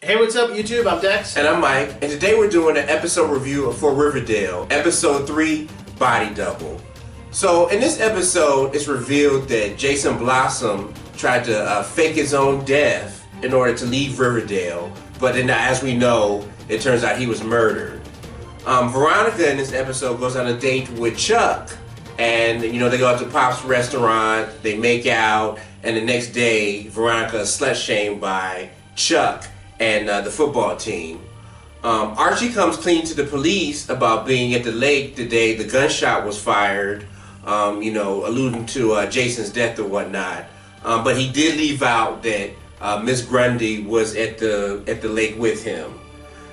Hey, what's up, YouTube? I'm Dex. And I'm Mike. And today we're doing an episode review for Riverdale, Episode 3, Body Double. So in this episode, it's revealed that Jason Blossom tried to fake his own death in order to leave Riverdale. But then, as we know, it turns out he was murdered. Veronica in this episode goes on a date with Chuck. And, they go out to Pop's restaurant, they make out, and the next day, Veronica is slut-shamed by Chuck and the football team. Archie comes clean to the police about being at the lake the day the gunshot was fired, alluding to Jason's death or whatnot. But he did leave out that Miss Grundy was at the lake with him.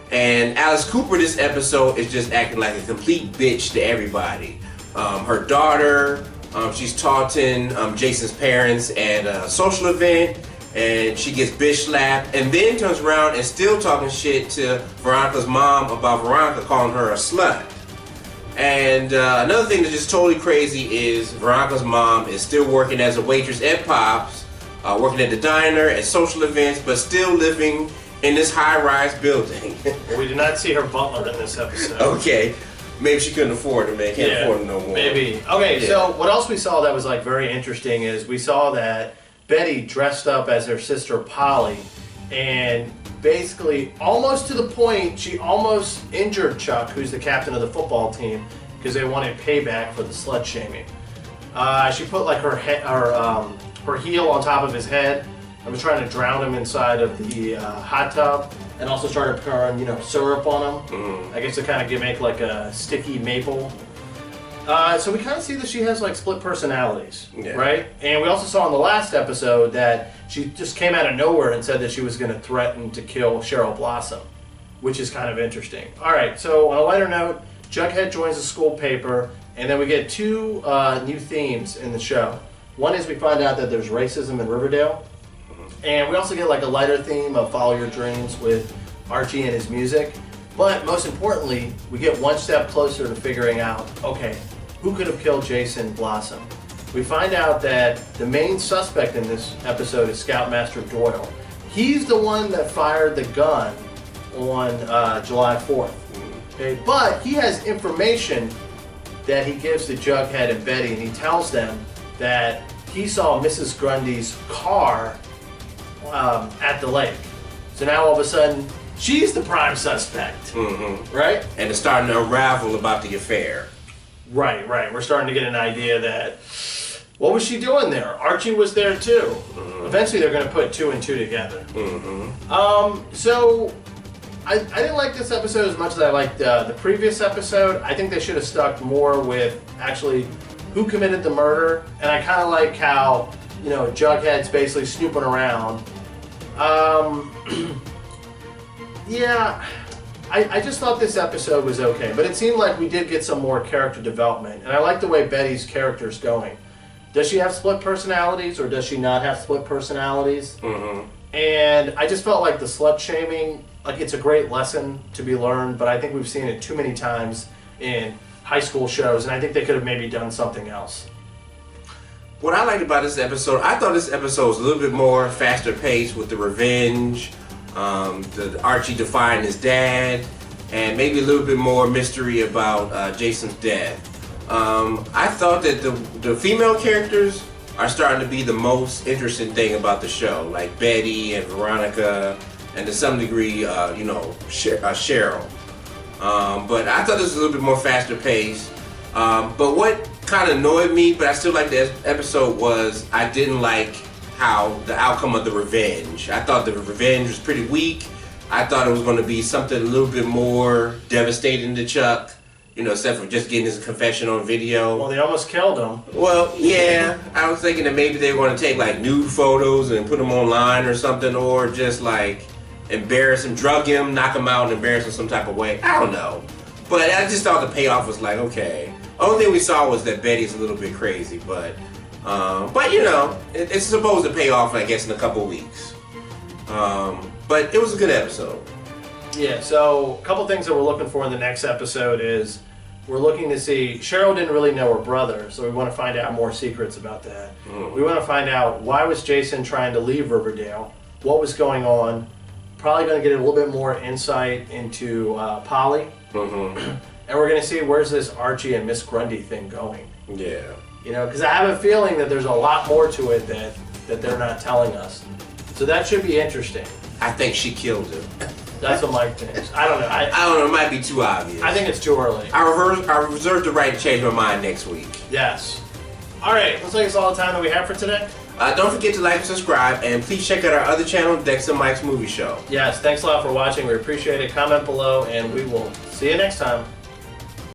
And Alice Cooper this episode is just acting like a complete bitch to everybody. Her daughter, she's taunting Jason's parents at a social event, and she gets bitch slapped, and then turns around and still talking shit to Veronica's mom about Veronica calling her a slut. And another thing that's just totally crazy is Veronica's mom is still working as a waitress at Pop's, working at the diner, at social events, but still living in this high-rise building. We did not see her butler in this episode. Okay. Maybe she couldn't afford him, man. Can't afford him no more. Maybe. Okay, so what else we saw that was very interesting is we saw that Betty dressed up as her sister Polly, and basically almost to the point she almost injured Chuck, who's the captain of the football team, because they wanted payback for the slut shaming. She put her heel on top of his head and was trying to drown him inside of the hot tub, and also started pouring syrup on him. I guess to kind of make like a sticky maple. So we kind of see that she has split personalities, right? And we also saw in the last episode that she just came out of nowhere and said that she was going to threaten to kill Cheryl Blossom, which is kind of interesting. All right, so on a lighter note, Jughead joins the school paper, and then we get two new themes in the show. One is we find out that there's racism in Riverdale, and we also get a lighter theme of Follow Your Dreams with Archie and his music. But most importantly, we get one step closer to figuring out, okay, who could have killed Jason Blossom? We find out that the main suspect in this episode is Scoutmaster Doyle. He's the one that fired the gun on July 4th. Okay? But he has information that he gives to Jughead and Betty, and he tells them that he saw Mrs. Grundy's car at the lake. So now all of a sudden, she's the prime suspect, right? And it's starting to unravel about the affair. Right. We're starting to get an idea that, what was she doing there? Archie was there too. Eventually they're going to put two and two together. So I didn't like this episode as much as I liked the previous episode. I think they should have stuck more with actually who committed the murder. And I kind of like how, Jughead's basically snooping around. I just thought this episode was okay, but it seemed like we did get some more character development, and I like the way Betty's character's going. Does she have split personalities, or does she not have split personalities? And I just felt like the slut shaming, it's a great lesson to be learned, but I think we've seen it too many times in high school shows, and I think they could have maybe done something else. What I liked about this episode, I thought this episode was a little bit more faster paced with the revenge, the Archie defying his dad, and maybe a little bit more mystery about Jason's death. I thought that the female characters are starting to be the most interesting thing about the show, like Betty and Veronica, and to some degree, Cheryl. But I thought this was a little bit more faster paced. But what kind of annoyed me, but I still liked the episode, was I didn't like how the outcome of the revenge. I thought the revenge was pretty weak. I thought it was going to be something a little bit more devastating to Chuck, except for just getting his confession on video. Well, they almost killed him. Well, yeah, I was thinking that maybe they were going to take nude photos and put them online or something, or just embarrass him, drug him, knock him out, and embarrass him some type of way. I don't know. But I just thought the payoff was okay. Only thing we saw was that Betty's a little bit crazy, but it's supposed to pay off, I guess, in a couple weeks. But it was a good episode. Yeah, so a couple things that we're looking for in the next episode is we're looking to see, Cheryl didn't really know her brother, so we want to find out more secrets about that. We want to find out, why was Jason trying to leave Riverdale? What was going on? probably going to get a little bit more insight into Polly. Mm-hmm. And we're going to see where's this Archie and Miss Grundy thing going. Yeah. You know, because I have a feeling that there's a lot more to it that they're not telling us. So that should be interesting. I think she killed him. That's what Mike thinks. I don't know. I don't know. It might be too obvious. I think it's too early. I reserve the right to change my mind next week. Yes. All right. Looks like it's all the time that we have for today. Don't forget to like and subscribe, and please check out our other channel, Dex and Mike's Movie Show. Yes. Thanks a lot for watching. We appreciate it. Comment below, and we will see you next time.